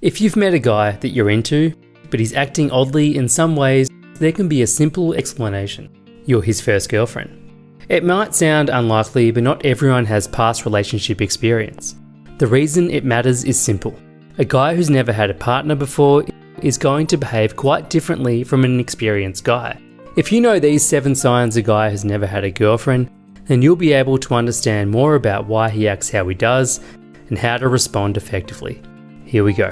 If you've met a guy that you're into, but he's acting oddly in some ways, there can be a simple explanation. You're his first girlfriend. It might sound unlikely, but not everyone has past relationship experience. The reason it matters is simple. A guy who's never had a partner before is going to behave quite differently from an experienced guy. If you know these 7 signs a guy has never had a girlfriend, then you'll be able to understand more about why he acts how he does and how to respond effectively. Here we go.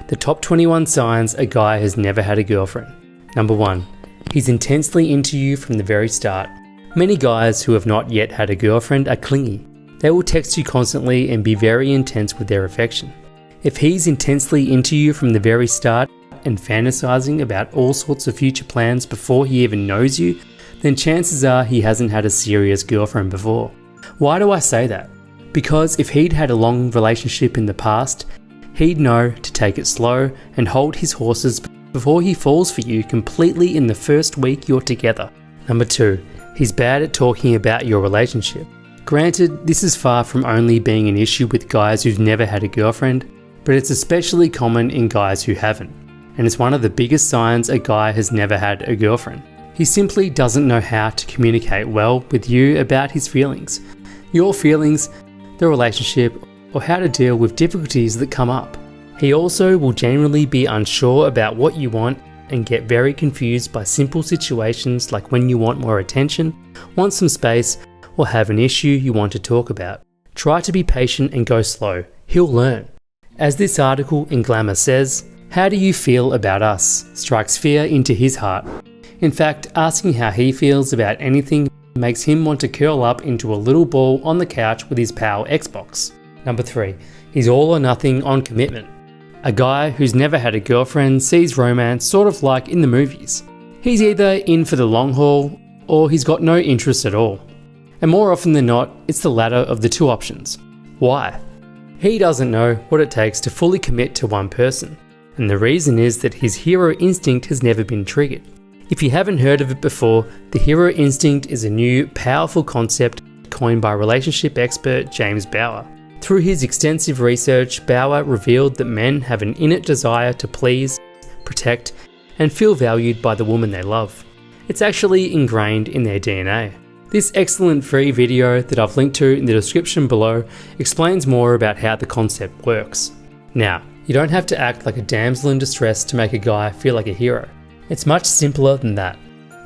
The top 21 signs a guy has never had a girlfriend. Number 1. He's intensely into you from the very start. Many guys who have not yet had a girlfriend are clingy. They will text you constantly and be very intense with their affection. If he's intensely into you from the very start and fantasizing about all sorts of future plans before he even knows you, then chances are he hasn't had a serious girlfriend before. Why do I say that? Because if he'd had a long relationship in the past, he'd know to take it slow and hold his horses before he falls for you completely in the first week you're together. Number 2, he's bad at talking about your relationship. Granted, this is far from only being an issue with guys who've never had a girlfriend, but it's especially common in guys who haven't, and it's one of the biggest signs a guy has never had a girlfriend. He simply doesn't know how to communicate well with you about his feelings, your feelings, the relationship, or how to deal with difficulties that come up. He also will generally be unsure about what you want and get very confused by simple situations like when you want more attention, want some space, or have an issue you want to talk about. Try to be patient and go slow. He'll learn. As this article in Glamour says, "How do you feel about us?" strikes fear into his heart. In fact, asking how he feels about anything makes him want to curl up into a little ball on the couch with his pal Xbox. Number 3, he's all or nothing on commitment. A guy who's never had a girlfriend sees romance sort of like in the movies. He's either in for the long haul or he's got no interest at all. And more often than not, it's the latter of the 2 options. Why? He doesn't know what it takes to fully commit to one person, and the reason is that his hero instinct has never been triggered. If you haven't heard of it before, the hero instinct is a new, powerful concept coined by relationship expert James Bauer. Through his extensive research, Bauer revealed that men have an innate desire to please, protect, and feel valued by the woman they love. It's actually ingrained in their DNA. This excellent free video that I've linked to in the description below explains more about how the concept works. Now, you don't have to act like a damsel in distress to make a guy feel like a hero. It's much simpler than that.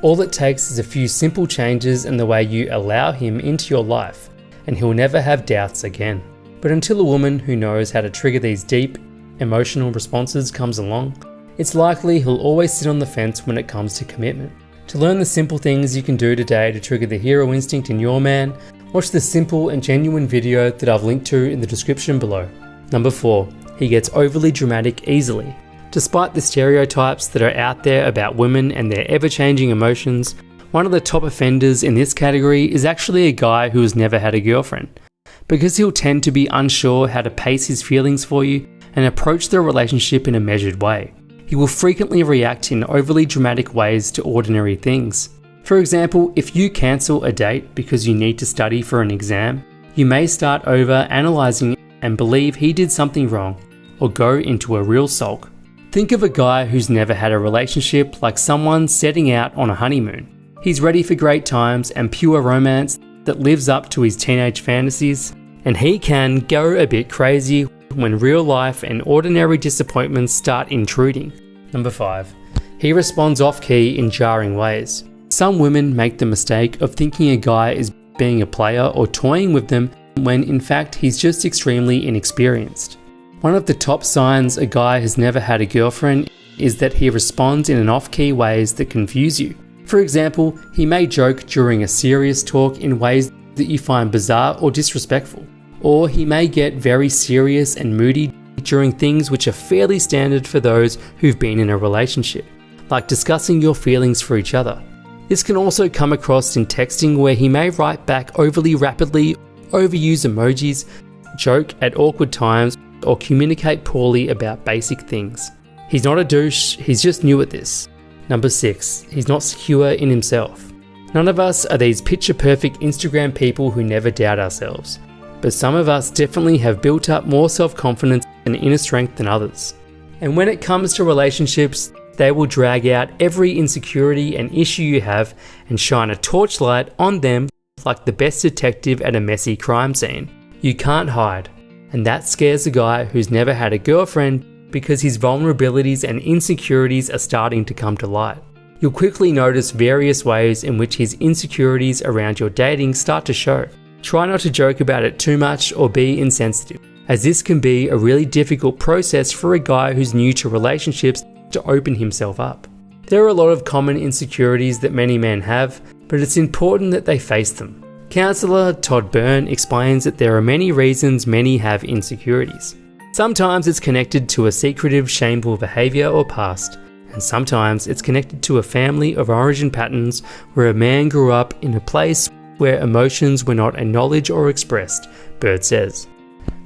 All it takes is a few simple changes in the way you allow him into your life, and he'll never have doubts again. But until a woman who knows how to trigger these deep, emotional responses comes along, it's likely he'll always sit on the fence when it comes to commitment. To learn the simple things you can do today to trigger the hero instinct in your man, watch the simple and genuine video that I've linked to in the description below. Number 4, he gets overly dramatic easily. Despite the stereotypes that are out there about women and their ever-changing emotions, one of the top offenders in this category is actually a guy who has never had a girlfriend. Because he'll tend to be unsure how to pace his feelings for you and approach the relationship in a measured way. He will frequently react in overly dramatic ways to ordinary things. For example, if you cancel a date because you need to study for an exam, you may start over analysing and believe he did something wrong, or go into a real sulk. Think of a guy who's never had a relationship like someone setting out on a honeymoon. He's ready for great times and pure romance that lives up to his teenage fantasies, and he can go a bit crazy when real life and ordinary disappointments start intruding. Number 5, he responds off-key in jarring ways. Some women make the mistake of thinking a guy is being a player or toying with them when in fact he's just extremely inexperienced. One of the top signs a guy has never had a girlfriend is that he responds in an off-key ways that confuse you. For example, he may joke during a serious talk in ways that you find bizarre or disrespectful. Or he may get very serious and moody during things which are fairly standard for those who've been in a relationship, like discussing your feelings for each other. This can also come across in texting where he may write back overly rapidly, overuse emojis, joke at awkward times, or communicate poorly about basic things. He's not a douche, he's just new at this. Number 6, he's not secure in himself. None of us are these picture-perfect Instagram people who never doubt ourselves, but some of us definitely have built up more self-confidence and inner strength than others. And when it comes to relationships, they will drag out every insecurity and issue you have and shine a torchlight on them like the best detective at a messy crime scene. You can't hide, and that scares a guy who's never had a girlfriend because his vulnerabilities and insecurities are starting to come to light. You'll quickly notice various ways in which his insecurities around your dating start to show. Try not to joke about it too much or be insensitive, as this can be a really difficult process for a guy who's new to relationships to open himself up. There are a lot of common insecurities that many men have, but it's important that they face them. Counsellor Todd Byrne explains that there are many reasons many have insecurities. Sometimes it's connected to a secretive, shameful behaviour or past, and sometimes it's connected to a family of origin patterns where a man grew up in a place where emotions were not acknowledged or expressed, Bird says.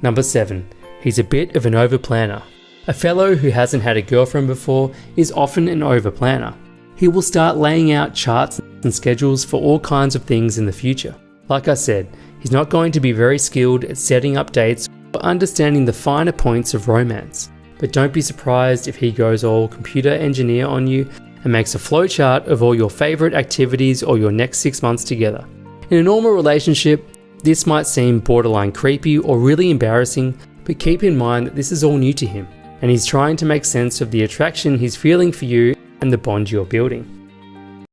Number 7. He's a bit of an overplanner. A fellow who hasn't had a girlfriend before is often an overplanner. He will start laying out charts and schedules for all kinds of things in the future. Like I said, he's not going to be very skilled at setting up dates or understanding the finer points of romance. But don't be surprised if he goes all computer engineer on you and makes a flowchart of all your favourite activities or your next 6 months together. In a normal relationship, this might seem borderline creepy or really embarrassing, but keep in mind that this is all new to him, and he's trying to make sense of the attraction he's feeling for you and the bond you're building.